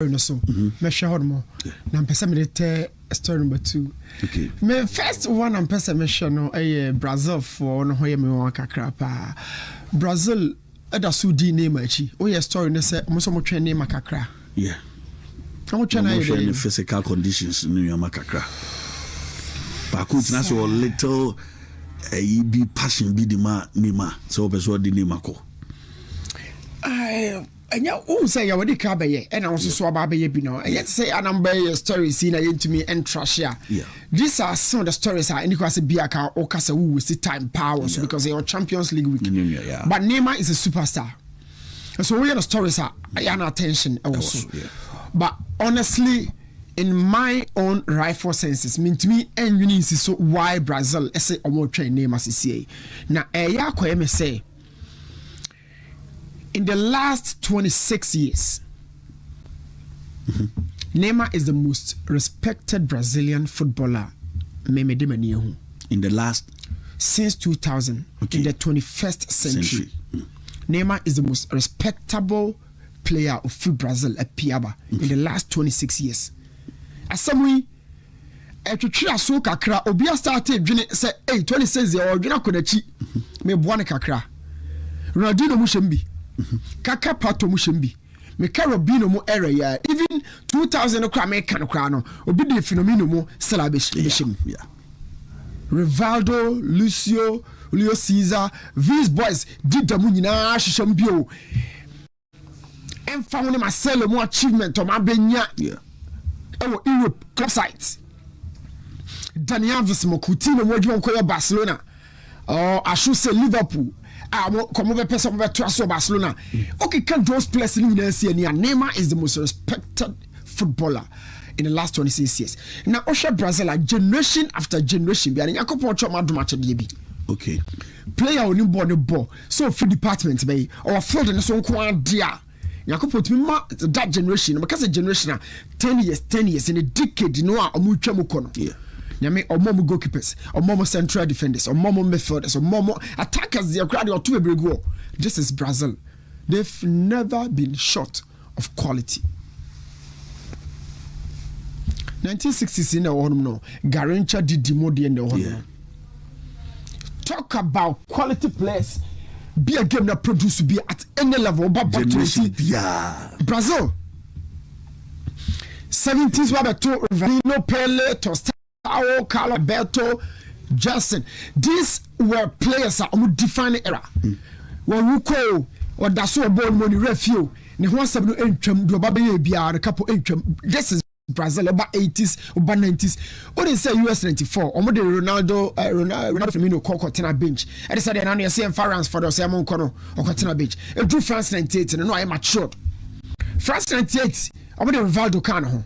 no so me share more na mpesa me te story number 2 okay me first one am pesa me share no Brazil for no hoye me won kakra pa Brazil ada so di name achi o ye story ne say mo so mo twen name kakra yeah mo twen na physical conditions no yama kakra ba coach na so little be passion be the ma nima so person di name ako anya who say ya wadi ka beye and also so aba beye bi no yet say anamba story see na yent me and trash ya these are some of the stories are any kwase bia ka o kasa we see time powers because they are Champions League week but Neymar is a superstar so we are the stories are an attention also but honestly in my own rifle senses mean to me and you need so why Brazil say omo train Neymar CCA na ya ko me say in the last 26 years, Neymar is the most respected Brazilian footballer. In the last? Since 2000, in the 21st century. Neymar is the most respectable player of Brazil at Piaba in the last 26 years. As some way, so kakra obia started say hey 26 years or dwena konachi me boane kakra Ronaldinho mushembi Kaka pato mushembi me Carabino mo era ya even 2000 okra me kan okra no obi de fenomeno mo celebration Rivaldo Julio Cesar these boys did the nyina hyehyem bio em fa woni Marcelo mo achievement o ma benya ewo Europe club sites Dani Alves mo Coutinho mo dwon ko Barcelona I should say Liverpool come over person to Barcelona. Okay, can those players in Neymar is the most respected footballer in the last 26 years. Now, Osha Brazil, generation after generation, okay. Player on the ball, so for department, bay or field in so dear. That generation, because a generation 10 years in a decade, you know, Nyame or momo goalkeepers or momo central defenders or momo midfielders or momo attackers they are crowd or two every goal. This is Brazil. They've never been short of quality. 1960s in the home no Garrincha did Dimodi in the home. Talk about quality players. Be a game that produce be at any level but Brazil 70s were to Rivaldo, Pele, Tosta Carlo Alberto, Justin. These were players that would define the era. When we call or that's so born money refuel. Ne ho asem no entwam do babaye bia a couple entwam. This is Brazil about 80s about 90s. What they say US 94. Omo de Ronaldo Firmino Kokotena bench. And they said na no say France for the Simon Kono Kokotena bench. E drew France 98 no I matured. France 98 omo de Rivaldo kan ho.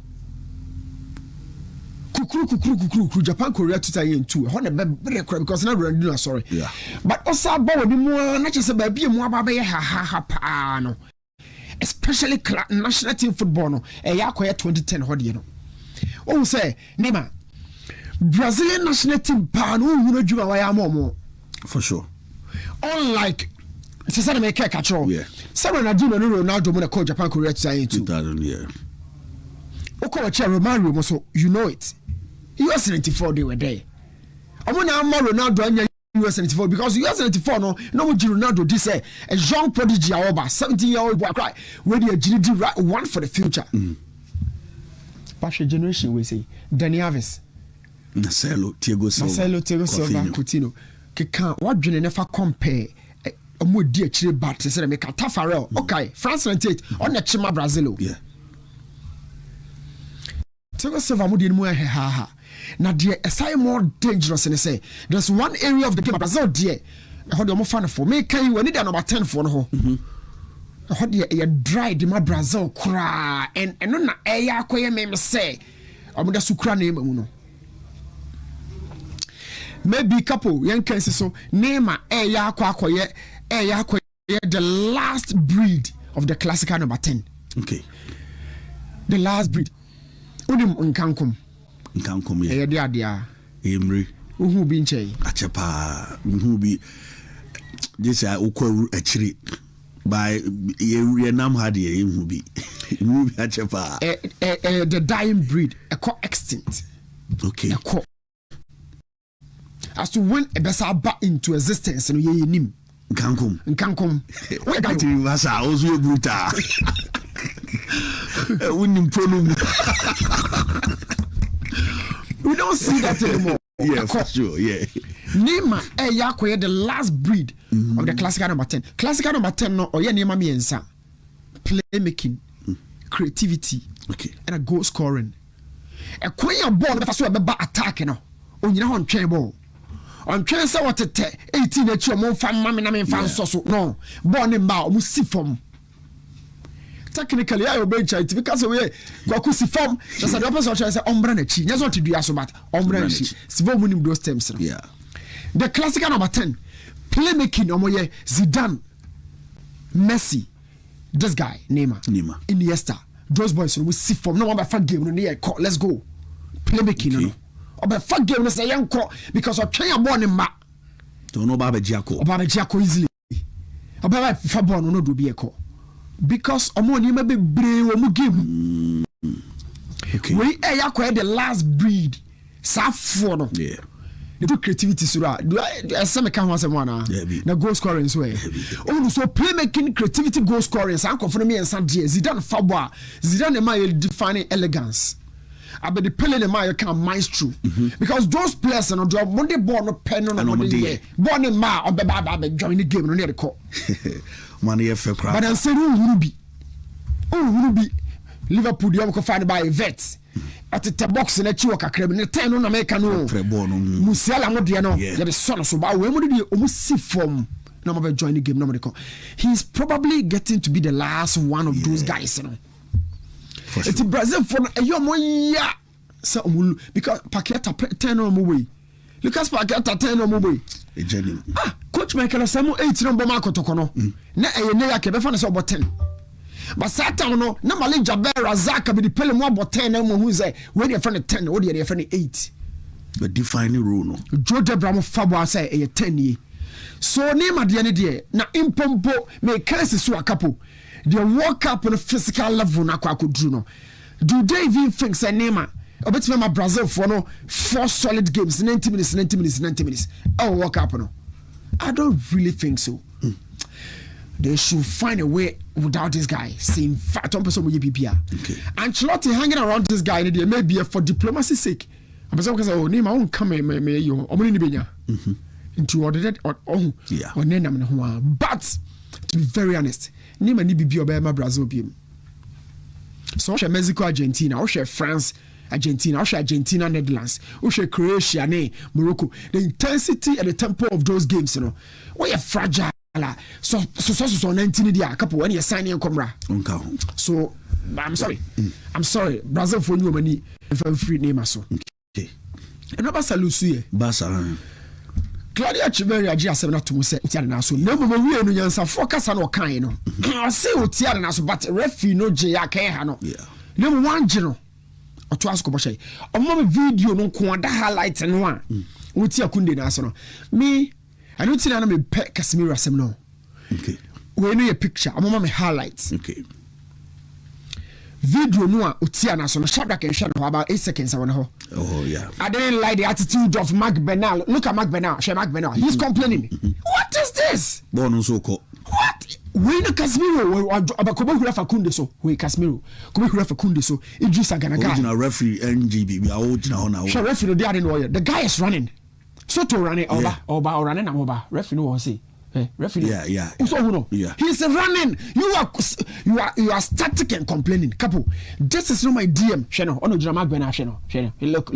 Kukuru Japan Korea 2002 ho na be because na Ronaldo sorry but also about the more na just ba bia mu aba be ha pa no especially national team football no ya akoya 2010 ho de no o say Neymar Brazilian national team pa no hu adwuma wa ya momo for sure unlike say na make catch all say Ronaldo mo na call Japan Korea 2002 okay watch Romario mo so you know it US 94 they were there. I'm gonna Ronaldo and US 94 because US 94 no Ronaldo this a young prodigy over 17-year-old boy cry where the agility one for the future. But generation we say Dani Alves, Marcelo, Thiago Silva, Coutinho. Can't what you never compare a more dear chili bat to say make a Tafarel. Okay, France 98 on the Chima Brazil. Yeah. Thiago Silva mudi mu ha. Now, dear, aside more dangerous and say there's one area of the game Brazil, dear. How do you fan for me? Can you need number 10 for no? How do you dry the my Brazil cry and no air quay me say I'm the sukra name uno. Maybe couple young cases so name air quack the last breed of the classical number 10. Okay. The last breed. Unim unkankum. Nkankom ye dia emre uhu bi nche achepa uhu bi this ukwaru achiri by Nam had a movie. The dying breed, a co extinct. Okay. As to when a bessa back into existence and ye nim. Cankum. Where got you? That's also brutal. We don't see that anymore. Yeah, for sure. Yeah. Nima Yakwe, the last breed of the classical number 10. Classical number 10 no or Nima Miensa. Playmaking, creativity, okay, and a goal scoring. A queen ball the first one attack no. On you know on train ball. On train say what 18 at your mom fan mammy na me fan so no. Born in bow must see from. Technically, I obey it because we go see form. Just a opposite say ombrana chi. That's what you do as about ombrana chi. Sivo munim those terms. Yeah. The classical number 10, playmaking omoye Zidane, Messi, this guy Neymar, Iniesta, those boys we see from no one by fat game no near call. Let's go. Playmaking no. Or by fat game no say young call because of trying born in ma. Don't know Baba Giaco easily. Or by fat born no do be a call. Because omoni may be brave or game. Okay. We are the last breed. Safono. Yeah. They do creativity sura. Do I some can once one na goal scoring so. Oh, so playmaking, creativity, goal scoring. San confirm me and San Zidane Fabwa. Zidane my defining elegance. I be the pele the my can maestro. Because those players no job Monday born no pen no Monday. Born in ma on be join the game no near the court. Money for crap. But I say who be Liverpool you go find by vet. At the box in a chiwa kakra ne 10 no na make no Musiala mo de no ya the son so ba we mo de almost see from no mo be join the game no mo. He's probably getting to be the last one of those guys you know. It's Brazil for a mo ya so because Paqueta 10 no mo way Lucas Paqueta 10 no mo way coach Michael Samu 8 no bo makotoko no na ne ya ke be fa no so 10. But Satan no na Malik Jabera Zaka be the pele mo about 10 na mo hu say when your friend 10 what your friend 8 but defining rule no Joe Debramo Fabo say e 10 ye so name at the end there na impompo me case so akapo they walk up on a physical level na kwa kudru no do they even think say name obetime ma Brazil for no 4 solid games 90 minutes oh walk up no I don't really think so. They should find a way without this guy. Same fat on person with PPR. Ancelotti hanging around this guy, they may be for diplomacy's sake. I'm saying because oh, name I won't come me you. I'm only benya. Into ordered or yeah. Or name but to be very honest, name any be Obama Brazil beam. So Mexico, Argentina, or France, Argentina, or Argentina, Netherlands, or Croatia, Morocco. The intensity and the tempo of those games, you know, we are fragile. So 19 dia couple when you sign in camera. So I'm sorry. Brazil for you money if free name so. Okay. And no Barca lose Barca. Claudia Chiveria G7 not to say Tiana so no we no yansa focus on kan no. I say Tiana so but referee no J aka no. Yeah. No one gino. Oto asko bo shay. Omo video no ko da highlight no a. Wuti akunde na so no. Me I don't see me pet Casemiro asem no. Okay. We know a picture. I'm on my highlights. Okay. Video no utia na so no Shadrack and Shadow about 8 seconds I want. Oh yeah. I didn't like the attitude of Mark Bernal. Look at Mark Bernal. He's complaining. What is this? Bono so ko. What? We no Casemiro abakoba hura Fakunde so. We Casemiro. Koba hura Fakunde so. Idrissa Ganaga. Original referee NGB. We are original now. Sure referee no dey know. The guy is running. So to run it over running am over. Referee no wan say. Referee. Yeah. Yeah. He's running. You are static and complaining. Couple. This is not my DM. Sheno. Ono drama Bena Sheno. Look.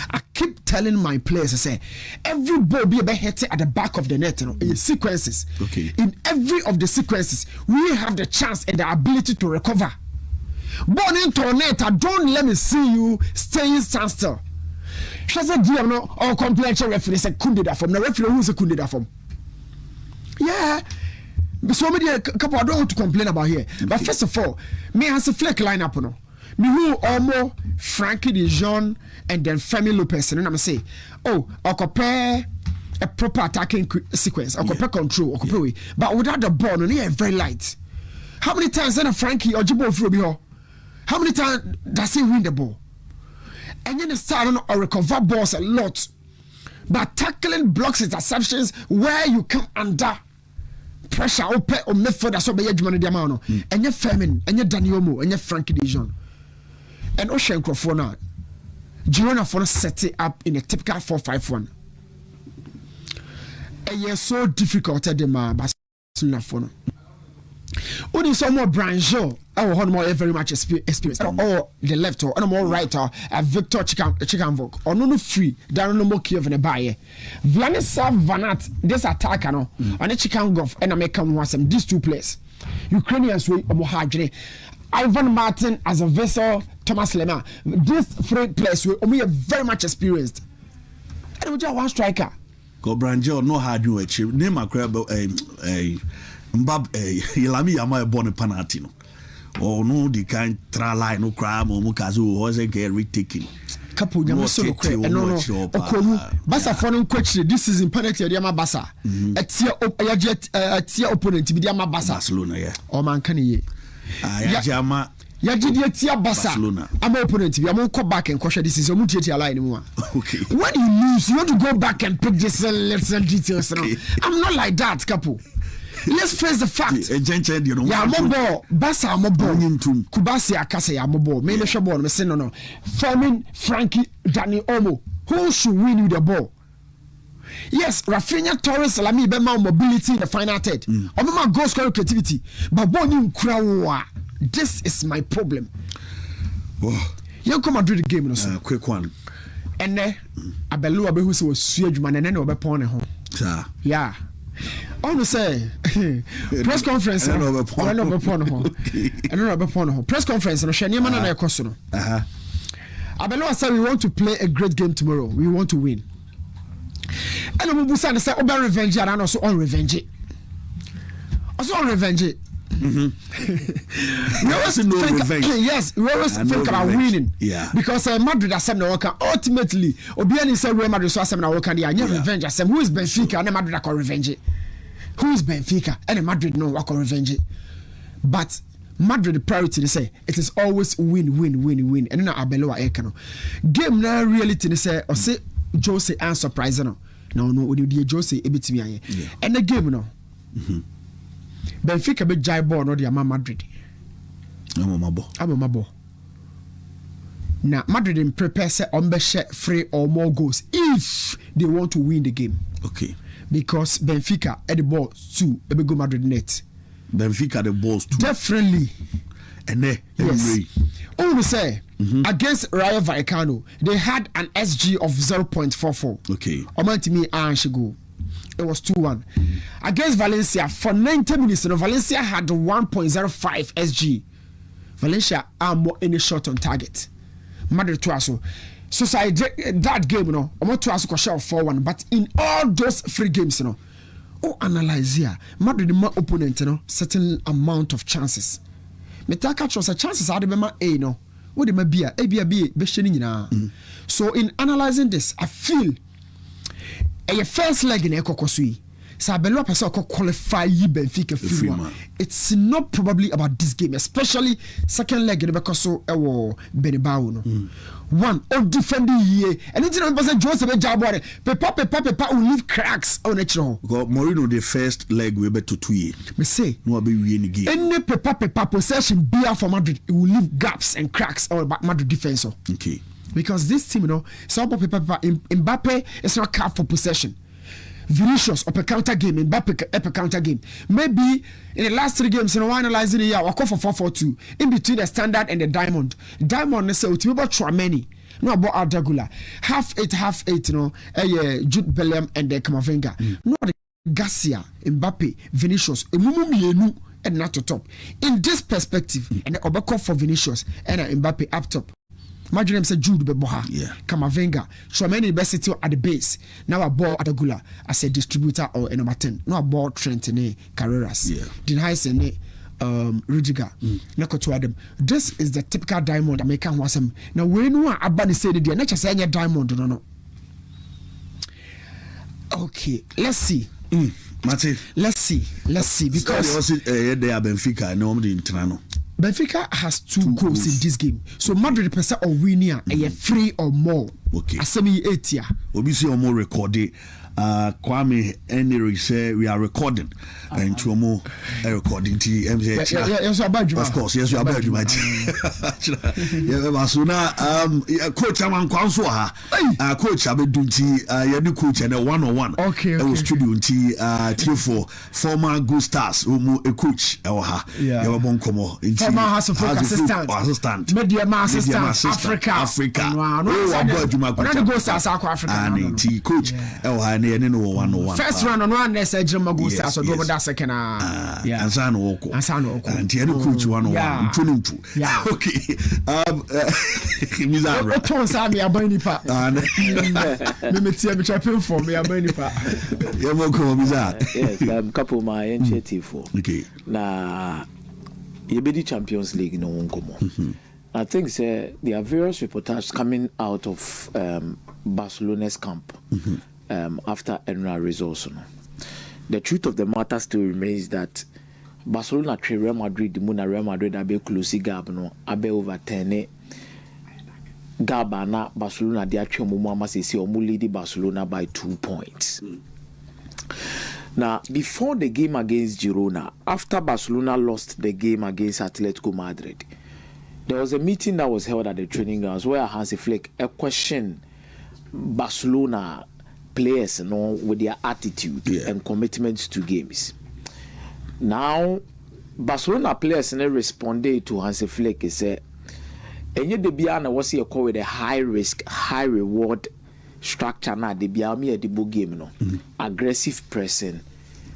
I keep telling my players, I say, every ball be about hit at the back of the net, you know, in sequences. Okay. In every of the sequences, we have the chance and the ability to recover. Born into a net, don't let me see you staying standstill. She said, "DM no or complain to referee say kunde da from the referee who say kunde da from." Yeah, so many couple I don't want to complain about here. Okay. But first of all, me has a fleck lineup no. Me who Omo, Frankie De Jong, and then Femi Lopez, and I'm say, oh, Akomeah, a proper attacking sequence, or proper control, or way. But without the ball, no, they are very light. How many times then a Frankie or Jibo through? How many times does he win the ball? And then the start or recover balls a lot. But tackling blocks interceptions where you come under pressure or method as well by Edgemon Diamano. And you're Femin, and you're Daniomo, and you're Frankie Dijon. And Ocean Crofona. Girona for set it up in a typical 4-5-1. And you're so difficult at the Barcelona for only some more Branjo, or more very much experience, or the left or more right or Victor Chicanvok, or no free, down no more Kiev and a buyer. Vladislav Vanat, this attacker, no, on a Chicangov and American was these two players. Ukrainians way or more hard. Ivan Martin as a vessel, Thomas Lemar. These three players were very much experienced. And we just one striker. Go Branjo, no hard you achieve. Name a crab Lamine Yamal born a penalty no. Oh no, the kind try line no crime or mukazu was a get retaking. Couple no Basa for question this is in penalty Yama Basa. A tier opponent to be Yama Basa. Barcelona, yeah. Oh man can ye. Yama Yajidia tia Basa. I'm opponent to be. I'm going to come back and question this is a multi line anymore. Okay. When you lose, you want to go back and pick this little details. Okay. I'm not like that, couple. Let's face the fact. Yeah, Mobo, Bassa, Mobo, Kubasi, Akase, Mobo, Maybe Shabon, Messino, no. Fermin, Frankie, Danny Omo. Who should win you the ball? Yes, Rafinha, Torres, Lami, Bema, mobility in the final third. Obama goal scoring creativity. But Bonin Krawa. This is my problem. You come and do the game, no, sir. Quick one. And then, Abelu Abehu was Suage man and then over Pone home. Yeah. I want to say press conference. I don't know press conference. No, Shaniman and Ekosono. Abelo said we want to play a great game tomorrow. We want to win. And Mubusan said, "Oba revenge and also on revenge." Also on revenge. We always think, yes, we always think about winning. Yeah. Because Madrid has said no can ultimately Obiani said Real Madrid so na work and revenge. I said who is Benfica and Madrid can revenge. Who is Benfica and Madrid no work on revenge. But Madrid the priority they say it is always win. And then Abeloa Ekano. Game now reality they say or say Jose and surprise no. No, we do Jose ebitimi yeah. And the game no. Benfica be jai ball no dia Madrid. I'm mabo. Now Madrid in prepare say on be share 3 or more goals if they want to win the game. Okay. Because Benfica at the ball 2 e be go Madrid net. Benfica the balls 2. Definitely. And then yes. Oh, we say against Rayo Vallecano they had an SG of 0.44. Okay. Omantimi Anshigo. It was 2-1. Against Valencia for 90 minutes. Valencia had 1.05 SG. Valencia are more any shot on target. Madrid to so that game, I'm not to ask a 4-1. But in all those 3 games, analyze here. Madrid more opponent, certain amount of chances. Metaka chose chances are the A no. What it may be a B so in analyzing this, I feel a first leg in Ekokosui. Sabelo person qualify Benfica free. It's not probably about this game, especially second leg in Bekoso Benibao. One or defending here, and it's not person Joseph Jabore. Pepa will leave cracks on it. Got Moreno the first leg we bet to 2 years. Me say no be winning game. Any Pepa possession beer for Madrid, it will leave gaps and cracks on Madrid defense. Okay. Because this team, some Mbappe is not capped for possession. Vinícius up a counter game, Mbappe up a counter game. Maybe in the last 3 games, analyzing the year, I'll call for 4-4-2 in between the standard and the diamond. Diamond is to be about Trameni, no about Ardagula. Half eight, Jude Bellingham and the Camavinga. No, the Garcia, Mbappe, Vinícius, Mumumienu, and not to top. In this perspective, and the Obako for Vinícius and Mbappe up top. Imagine him say Jude Beboha, Camavinga, so many best at the base. Now a ball at a gula as a distributor or a number 10. No a ball Trent and Carreras. Deny Sene Rudiger. Nako to Adam. This is the typical diamond American was him. Now we know about the say the nature say any diamond no. Okay, let's see. Mate. Let's see because also they are Benfica no the internal. Benfica has two goals in this game. So Madrid percent or winning a 3 or more. Okay. Asemi 8 here. Obviously or more recorded. Kwame Henry say we are recording and to more recording yes of course yes you are bad you might yeah so now coach am kwanso ha coach abedunti ya the coach and 101 okay was studio nti for former good stars a coach e ha ya bon komo former house of assistant media assistant Africa oh abad you might go stars Africa and coach e no 101 first round on one next German goals so do that second yeah answer no and the coach 101 22 yeah okay mizarra oton sa me abani pa me tie me champion for me abani pa yeah mo ko mizarra yes couple my initiative for okay na yebedi Champions League no nkomo I think there are various reportages coming out of Barcelona's camp after Enra results. The truth of the matter still remains that Barcelona trade Real Madrid, the Real Madrid abe close gap no abe overturn Gabana Barcelona they actually mama say lead Barcelona by 2 points. Now before the game against Girona, after Barcelona lost the game against Atletico Madrid, there was a meeting that was held at the training grounds where Hansi Flick questioned Barcelona players with their attitude and commitment to games. Now Barcelona players responded to Hansi Flick and said enye de bia na was here call with a high risk high reward structure na de bia me de bo game no aggressive pressing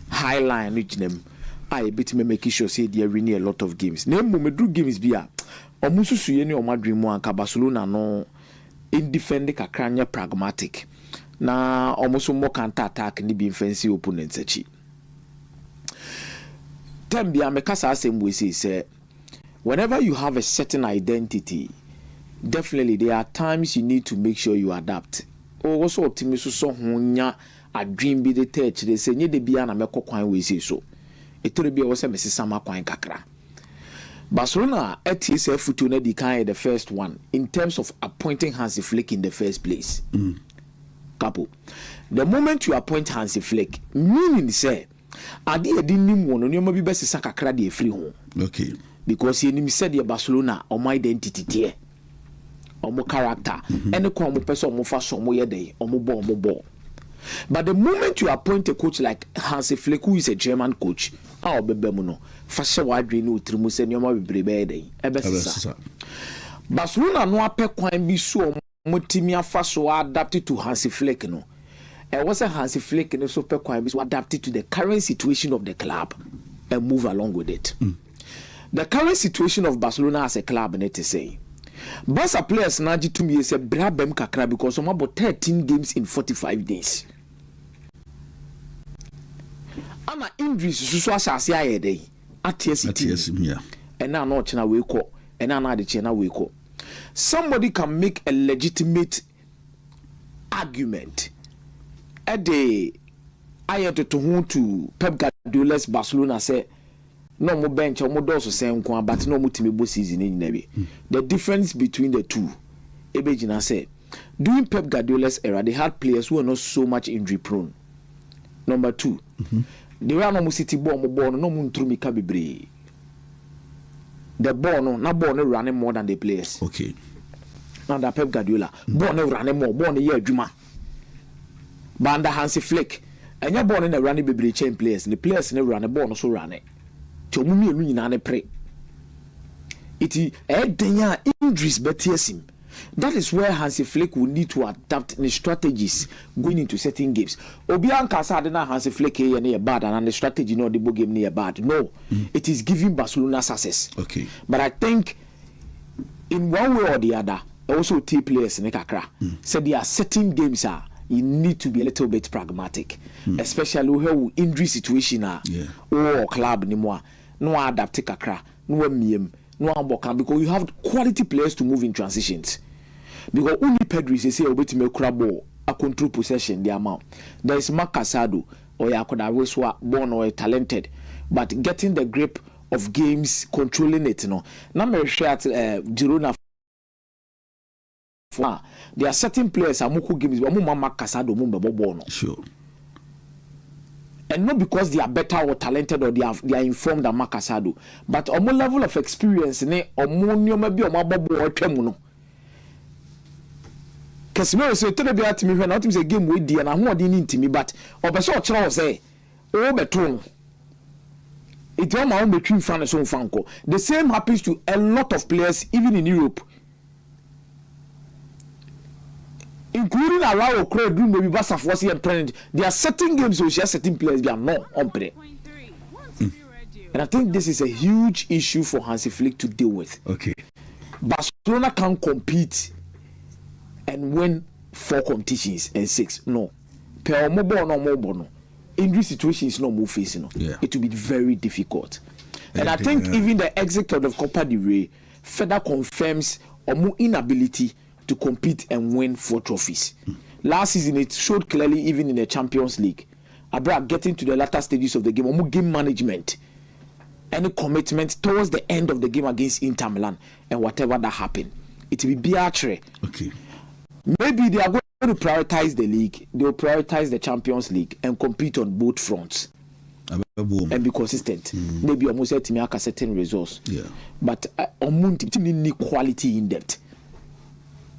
high line reach them I bit me make sure say they win a lot of games na mo medru games bia omususu ye ni o Madrid mu anka Barcelona no in defend kakranya pragmatic na almost more counter attack ni be fancy opponents achi Tembia mekasa same way say whenever you have a certain identity definitely there are times you need to make sure you adapt also optimism so honya a dream be the touch they say nye de bia na mekọ kwan we say so etore bia wo say mesesa makwan kakra Barcelona ATSF futu na di kan the first one in terms of appointing Hansi Flick in the first place. Couple. The moment you appoint Hansi Flick, meaning say, adi nim one no be best kakra de free home. Okay. Because he said the Barcelona or my identity there. Or my character. Any ko mo person mo fa so mo ye dey, or mo ball. But the moment you appoint a coach like Hansi Flick, who is a German coach, our bebe no, fashion wadri no trimu se nyoma bebrebe dey. Ebesisa. Barcelona no apɛ kwan bi so motimi afa so adapted to Hansi Flick no. It was a Hansi Flick no so pɛ kwan bi so adapted to the current situation of the club and move along with it. The current situation of Barcelona as a club net to say. Barca players na ji to me say bra bem kakra because some about 13 games in 45 days. Ama injuries so asase aye dey. Atiesi yeah. And now no chena we ko. And now the chena we ko. Somebody can make a legitimate argument. At the to Pep Guardiola's Barcelona say no more bench or more doors same kwa but no more team season in nebi. The difference between the two, Ebejina said, during Pep Guardiola's era, they had players who were not so much injury prone. Number two, they were no city ball no moon through me kabibre. The ball no running more than the players. Okay. Now the Pep Guardiola, ball no running more, ball no year Juma. But under Hansi Flick, and your ball in the running baby chain players, and the players never run a ball no so run it. Chomumi Lunina pray. It is a injuries betiesim. That is where Hansi Flick will need to adapt the strategies going into certain games. Obianka said na Hansi Flick here near bad and the strategy no the game near bad. No, it is giving Barcelona success. Okay. But I think in one way or the other, also team players in Kakra said there are certain games you need to be a little bit pragmatic, especially where injury situation or club anymore. No adapt Kakra, no miem, no ambokan because you have quality players to move in transitions. Because only Pedri say obeti me crab ball a control possession the amount. There is Marc Casado or Yakoda Weswa born or talented, but getting the grip of games, controlling it, you know. Now me share at Girona. There are certain players amuku games, but Marc Casado born. Sure. And not because they are better or talented or they are informed than Marc Casado, but on more level of experience, ne omo nyoma bi omo abobo o twam no. Casemiro say to be at me when not say game we dey na ho odi ni ntimi, but obeso o kire o say o beto no. It all my own between France and Franco. The same happens to a lot of players even in Europe. Including Alao Okro, maybe Barca for and President. There are certain games where certain players they are not on play. And I think this is a huge issue for Hansi Flick to deal with. Okay. Barcelona can't compete and win 4 competitions and 6. No. Per no. Injury situation is not more facing. Yeah. It will be very difficult. And I think even the exit of the Copa del Rey further confirms a more inability to compete and win 4 trophies. Last season, it showed clearly even in the Champions League. About getting to the latter stages of the game, more game management, any commitment towards the end of the game against Inter Milan, and whatever that happened, it will be archery. Okay. Maybe they are going to prioritize the league, they will prioritize the Champions League and compete on both fronts. And be consistent. Maybe almost to make a certain results. Yeah. But need quality in depth.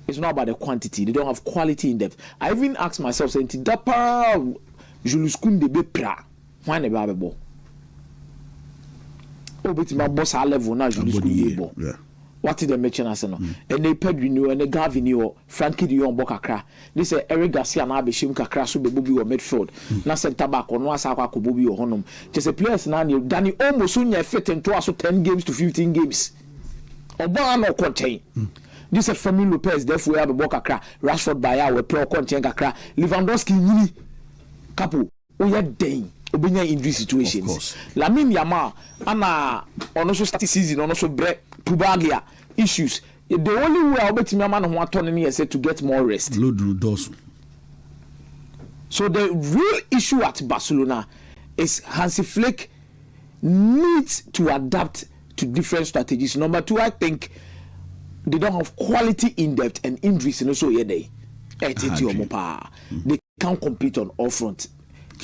It's not about the quantity. They don't have quality in depth. I even asked myself, saying, "Dapa Julius Kunde be pra why ne ba bebo? Oh, but my boss a level now Julius Kunde bo. What is the mention as no? And they Pedro and the Gavini Frankie Dion Bokakra. This is Eric Garcia na be shim kakra so be bobi or midfield. Na center back or no asakwa ko bobi or honum. Just a players na ni Danny almost soon fit into us 10 games to 15 games. Oba no contain. This is Fermin Lopez, therefore we have a Bokakra, Rashford Bayer, we pro content kakra, Lewandowski yini couple, we are dang, obenya injury situations. Lamine Yamal, ana also start season, also break Pubagia issues. The only way I'll bet me man who turning here said to get more rest. So the real issue at Barcelona is Hansi Flick needs to adapt to different strategies. Number 2, I think they don't have quality in depth and injuries and also they can't compete on all fronts.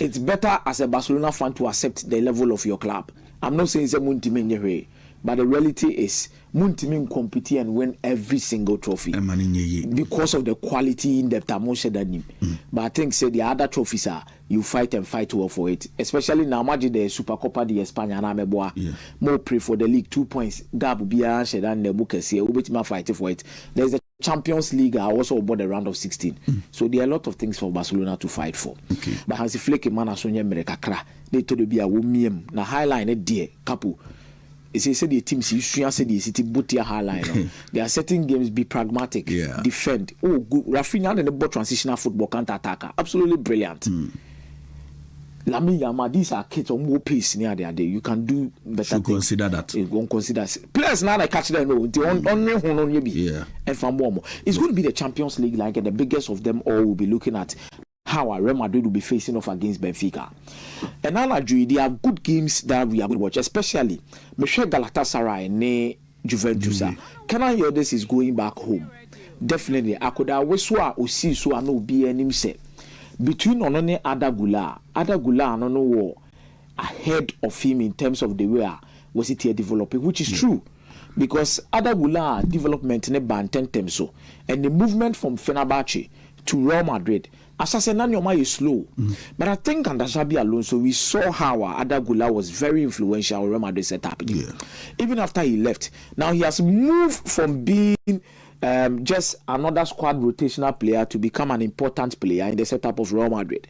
It's better as a Barcelona fan to accept the level of your club. I'm not saying it's a Muntimin, but the reality is Muntimin compete and win every single trophy because of the quality in depth. I'm not sure that but I think the other trophies are you fight and fight well for it, especially now. Imagine the Super Copa de España na more pray for the league 2 points gap be and the book is here fight for it. There's the Champions League also about the round of 16. So there are a lot of things for Barcelona to fight for. But Hansi Flick man asonya America they told be a womium na highline a dear couple. It says the team see the city booty highline. There are certain games be pragmatic, defend. Oh, good. Rafinha and the ball transitional football counter attacker, absolutely brilliant. Lamine Yamal, these are kids on more pace near the day. You can do better. Consider that. You won't consider players now. I catch them. And from more, it's going to be the Champions League, like the biggest of them all. Will be looking at how Real Madrid will be facing off against Benfica. And now, there are good games that we are going to watch, especially Michel Galatasaray and Juventus. Can I hear this is going back home? Definitely. I could have wished to see so I know be any say. Between Onone Adagula no war ahead of him in terms of the way was it here developing, which is true. Because Adagula development in a banten so and the movement from Fenerbahce to Real Madrid. As I said, Nanyoma is slow. But I think under Xabi Alonso, we saw how Adagula was very influential in Real Madrid setup. Even after he left. Now he has moved from being just another squad rotational player to become an important player in the setup of Real Madrid.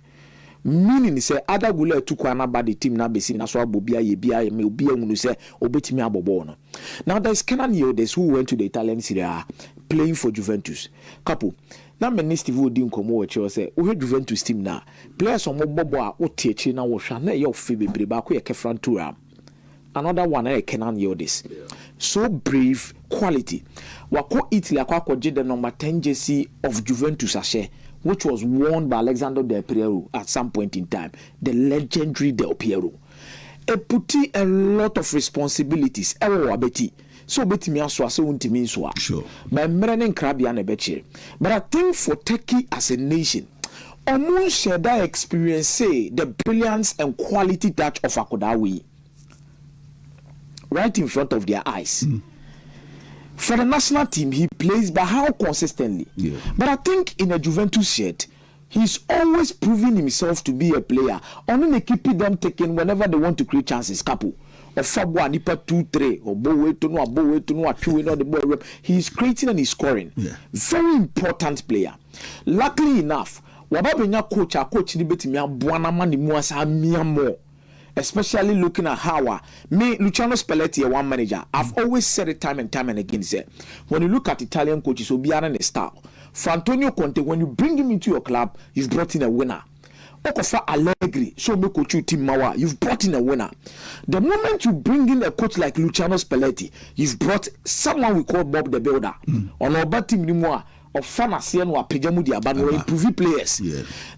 Meaning, say, Adagula took one about the team now, basically, that's why Bobia, Yebia, Mubia, when you say, Obetimi Abobono. Now, there's Kenan Yodes who went to the Italian Serie A playing for Juventus. Couple. Now, many Steve would do come over to say, we Juventus team now. Players on Moboa, or teach now, or Shana, your Phoebe, Baku, Kefrantura. Another one, I cannot hear this. So brave, quality. Wako Italy, Akwa the number 10 jersey of Juventus, Ashe. which was worn by Alexander Del Piero at some point in time, the legendary Del Piero. It put a lot of responsibilities. So bet me so sure. But I think for Turkey as a nation, almost share that experience, say the brilliance and quality touch of Akodawi right in front of their eyes. For the national team, he plays, but how consistently? Yeah. But I think in a Juventus shirt, he's always proving himself to be a player. Only keeping them taken whenever they want to create chances. Couple. Or Fabwa Nipa 2-3 or Bowe to no the boy. He's creating and he's scoring. Yeah. Very important player. Luckily enough, Wababenya coach ni beti miya buana mani muasa miya more. Especially looking at how me Luciano Spalletti, one manager. I've always said it time and time and again. Say, when you look at Italian coaches, Obiara and style. For Antonio Conte, when you bring him into your club, you've brought in a winner. Okofa Allegri, so me coach you Team Mawa, you've brought in a winner. The moment you bring in a coach like Luciano Spalletti, you've brought someone we call Bob the Builder. On our team anymore. Of fanasian wa pejamu di abano improve players.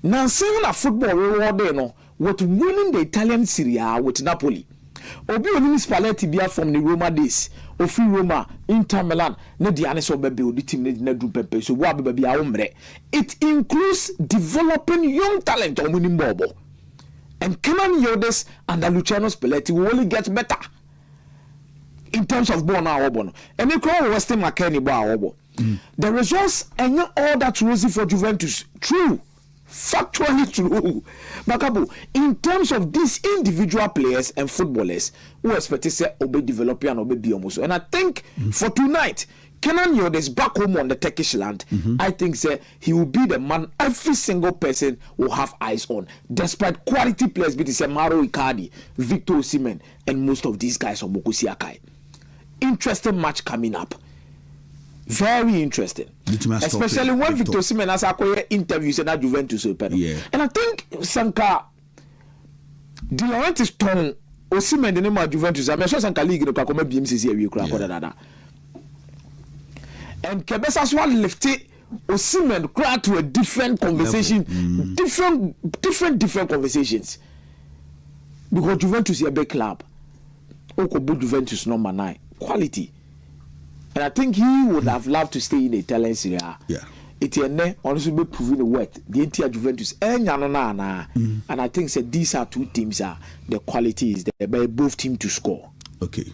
Now saying a football reward no what winning the Italian Serie A with Napoli. Obi only Spalletti bia from the Roma days. Ofi Roma, Inter Milan, ne diane so be build the team ne do pepe so wa be bia omre. It includes developing young talent on winning bobo. And Kenan Yodes and Luciano Spalletti will only get better in terms of ball now obono. And they call Western McKennie bar obo. The results are not all that rosy for Juventus. True. Factually true. Makabu, in terms of these individual players and footballers who expect to say obey developing and obey biomoso. And I think for tonight, Kenan Yodes back home on the Turkish land, I think say he will be the man every single person will have eyes on. Despite quality players, be say Mauro Icardi, Victor Osimhen, and most of these guys on Mokusi Akai. Interesting match coming up. Very interesting. Especially when Victor Osimhen has a interviews in Juventus. Yeah. And I think Sanka De Laurentiis tongue Osimhen the name of Juventus. I'm sure Sanka League no kakome BMCC we kura dada. And Kebesa Swan lifted Osimhen cry to a different conversation, different conversations. Because Juventus is a big club. Okobo Juventus number 9 quality. And I think he would have loved to stay in the Italian Serie A. Yeah. It's honestly be proving the worth. The entire Juventus and I think that these are two teams the quality is there by both teams to score. Okay.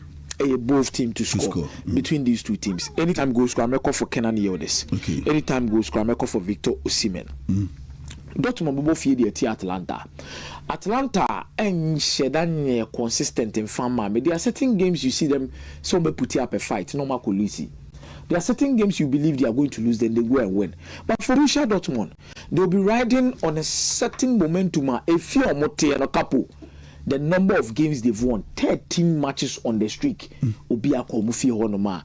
Both teams to score. Between these two teams. Anytime goal score, I make for Kenan Yodes. Okay. Anytime goal score, I make for Victor Osimhen. Dortmund bobo fie the Atlanta. Atlanta and shedan consistent in farmer. There are certain games you see them so be put up a fight, no makulisi. There are certain games you believe they are going to lose, then they go and win. But for Borussia Dortmund, they'll be riding on a certain momentum. A few or more and a couple. The number of games they've won, 13 matches on the streak. Obiako Mufi Honoma.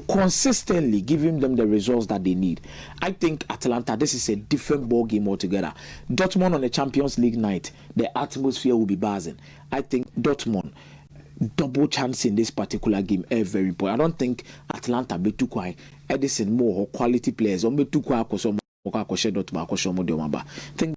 Consistently giving them the results that they need. I think Atlanta, this is a different ball game altogether. Dortmund on the Champions League night, the atmosphere will be buzzing. I think Dortmund double chance in this particular game is very important. I don't think Atlanta be too quiet. Edison more quality players. Be too quiet. I think